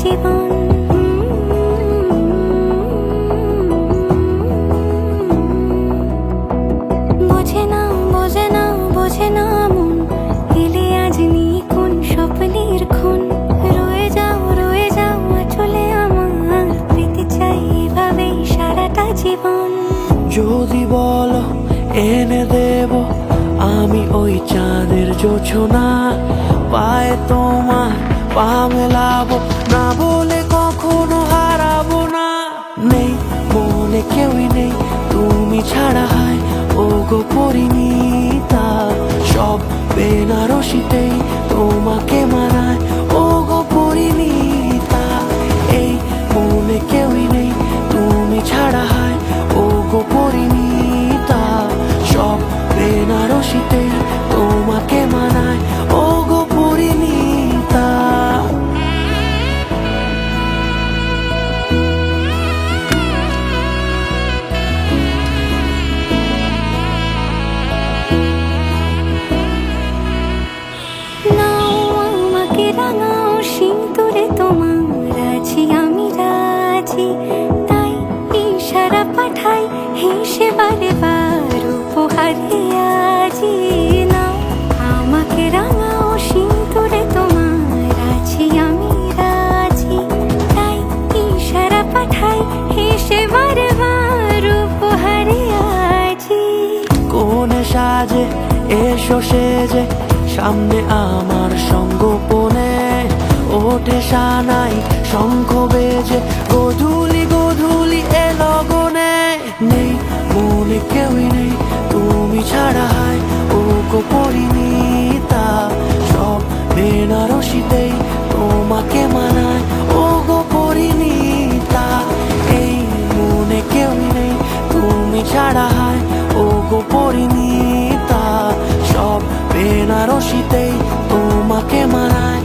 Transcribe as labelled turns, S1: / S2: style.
S1: জীবন। বোঝে না বোঝে না বোঝে না মন, এলে আজ নিখুন স্বপ্নের খুন। রয়ে যাও চলে আমার, পেতে চাই এভাবেই সারাটা জীবন।
S2: যদি বলো এনে দেব আমি ওই চাঁদের জোছনা, পায়ে তোমার পা মেলাবো, না বলে কখনো হারাবো না। নেই মনে কেউই নেই তুমি ছাড়া, হায় ও গো পরিণীতা। সব বেনারসিতেই তোমাকে মানায় ও গো পরিণীতা। এই মনে কেউই নেই তুমি ছাড়া, হায় ও গো পরিণীতা। সব বেনারসিতেই তোমাকে মানায় ও গো পরিণীতা।
S1: নাও আমাকে রাঙাও সিঁদুরে তোমার, আছি আমি রাজি। তাই ইশারা পাঠাই হেসে বারে বার উপহারে আজি। নাও আমাকে রাঙাও সিঁদুরে তোমার, আছি আমি রাজি। তাই ইশারা পাঠাই হেসে বারে বার উপহারে আজি।
S2: কোনে সাজে এসো সেজে সামনে আমার সঙ্গোপনে, ওঠে সানাই শঙ্খ বেজে গধূলি গধূলি এ লগনে। নেই মনে কেউই নেই তুমি ছাড়া, হায় ও গো পরিণীতা। সব বেনারসিতেই তোমাকে মানায় ও গো পরিণীতা। এই মনে কেউই নেই তুমি ছাড়া, হায় ও গো পরিণীতা। সব বেনারসিতেই তোমাকে মানায়